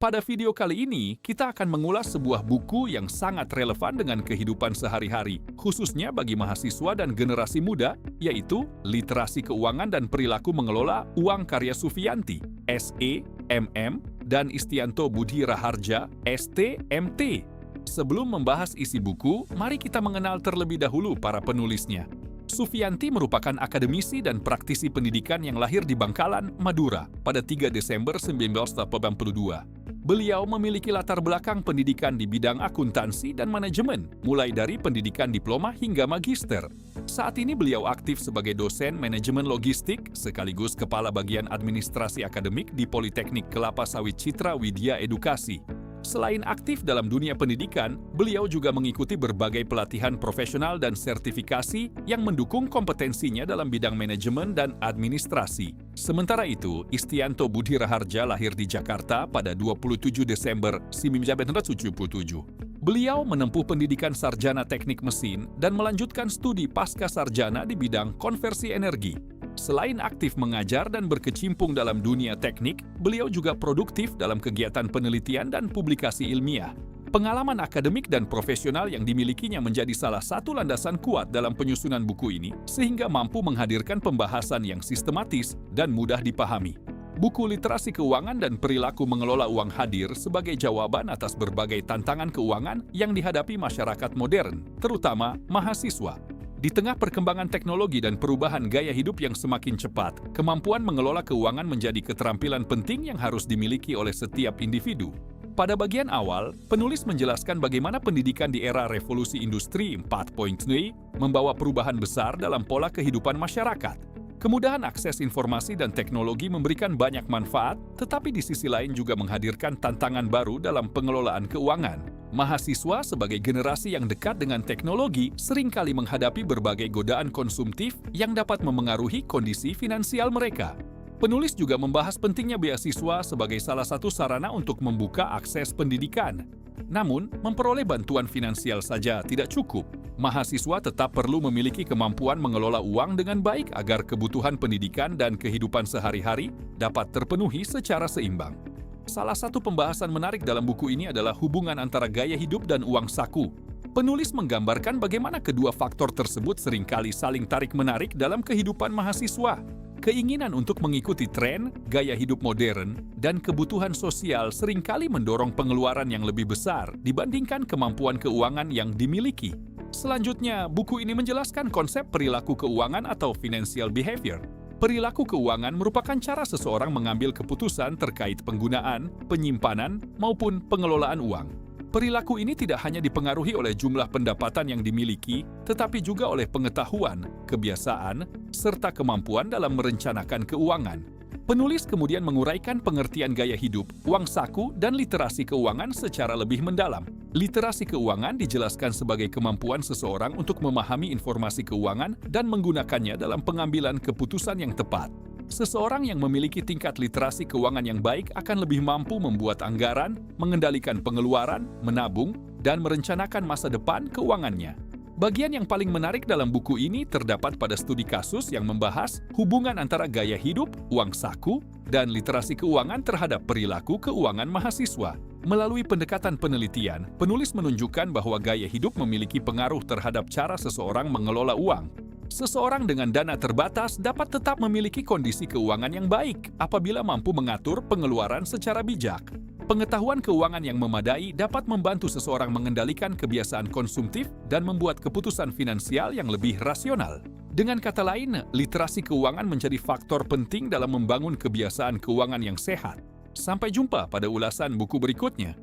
Pada video kali ini, kita akan mengulas sebuah buku yang sangat relevan dengan kehidupan sehari-hari, khususnya bagi mahasiswa dan generasi muda, yaitu Literasi Keuangan dan Perilaku Mengelola Uang karya Sufianti, SE, MM, dan Istianto Budi Raharja, ST, MT. Sebelum membahas isi buku, mari kita mengenal terlebih dahulu para penulisnya. Sufianti merupakan akademisi dan praktisi pendidikan yang lahir di Bangkalan, Madura, pada 3 Desember 1982. Beliau memiliki latar belakang pendidikan di bidang akuntansi dan manajemen, mulai dari pendidikan diploma hingga magister. Saat ini beliau aktif sebagai dosen manajemen logistik sekaligus kepala bagian administrasi akademik di Politeknik Kelapa Sawit Citra Widya Edukasi. Selain aktif dalam dunia pendidikan, beliau juga mengikuti berbagai pelatihan profesional dan sertifikasi yang mendukung kompetensinya dalam bidang manajemen dan administrasi. Sementara itu, Istianto Budi Raharja lahir di Jakarta pada 27 Desember 1977. Beliau menempuh pendidikan sarjana teknik mesin dan melanjutkan studi pasca sarjana di bidang konversi energi. Selain aktif mengajar dan berkecimpung dalam dunia teknik, beliau juga produktif dalam kegiatan penelitian dan publikasi ilmiah. Pengalaman akademik dan profesional yang dimilikinya menjadi salah satu landasan kuat dalam penyusunan buku ini, sehingga mampu menghadirkan pembahasan yang sistematis dan mudah dipahami. Buku Literasi Keuangan dan Perilaku Mengelola Uang hadir sebagai jawaban atas berbagai tantangan keuangan yang dihadapi masyarakat modern, terutama mahasiswa. Di tengah perkembangan teknologi dan perubahan gaya hidup yang semakin cepat, kemampuan mengelola keuangan menjadi keterampilan penting yang harus dimiliki oleh setiap individu. Pada bagian awal, penulis menjelaskan bagaimana pendidikan di era revolusi industri 4.0 membawa perubahan besar dalam pola kehidupan masyarakat. Kemudahan akses informasi dan teknologi memberikan banyak manfaat, tetapi di sisi lain juga menghadirkan tantangan baru dalam pengelolaan keuangan. Mahasiswa sebagai generasi yang dekat dengan teknologi seringkali menghadapi berbagai godaan konsumtif yang dapat memengaruhi kondisi finansial mereka. Penulis juga membahas pentingnya beasiswa sebagai salah satu sarana untuk membuka akses pendidikan. Namun, memperoleh bantuan finansial saja tidak cukup. Mahasiswa tetap perlu memiliki kemampuan mengelola uang dengan baik agar kebutuhan pendidikan dan kehidupan sehari-hari dapat terpenuhi secara seimbang. Salah satu pembahasan menarik dalam buku ini adalah hubungan antara gaya hidup dan uang saku. Penulis menggambarkan bagaimana kedua faktor tersebut seringkali saling tarik-menarik dalam kehidupan mahasiswa. Keinginan untuk mengikuti tren, gaya hidup modern, dan kebutuhan sosial seringkali mendorong pengeluaran yang lebih besar dibandingkan kemampuan keuangan yang dimiliki. Selanjutnya, buku ini menjelaskan konsep perilaku keuangan atau financial behavior. Perilaku keuangan merupakan cara seseorang mengambil keputusan terkait penggunaan, penyimpanan, maupun pengelolaan uang. Perilaku ini tidak hanya dipengaruhi oleh jumlah pendapatan yang dimiliki, tetapi juga oleh pengetahuan, kebiasaan, serta kemampuan dalam merencanakan keuangan. Penulis kemudian menguraikan pengertian gaya hidup, uang saku, dan literasi keuangan secara lebih mendalam. Literasi keuangan dijelaskan sebagai kemampuan seseorang untuk memahami informasi keuangan dan menggunakannya dalam pengambilan keputusan yang tepat. Seseorang yang memiliki tingkat literasi keuangan yang baik akan lebih mampu membuat anggaran, mengendalikan pengeluaran, menabung, dan merencanakan masa depan keuangannya. Bagian yang paling menarik dalam buku ini terdapat pada studi kasus yang membahas hubungan antara gaya hidup, uang saku, dan literasi keuangan terhadap perilaku keuangan mahasiswa. Melalui pendekatan penelitian, penulis menunjukkan bahwa gaya hidup memiliki pengaruh terhadap cara seseorang mengelola uang. Seseorang dengan dana terbatas dapat tetap memiliki kondisi keuangan yang baik apabila mampu mengatur pengeluaran secara bijak. Pengetahuan keuangan yang memadai dapat membantu seseorang mengendalikan kebiasaan konsumtif dan membuat keputusan finansial yang lebih rasional. Dengan kata lain, literasi keuangan menjadi faktor penting dalam membangun kebiasaan keuangan yang sehat. Sampai jumpa pada ulasan buku berikutnya.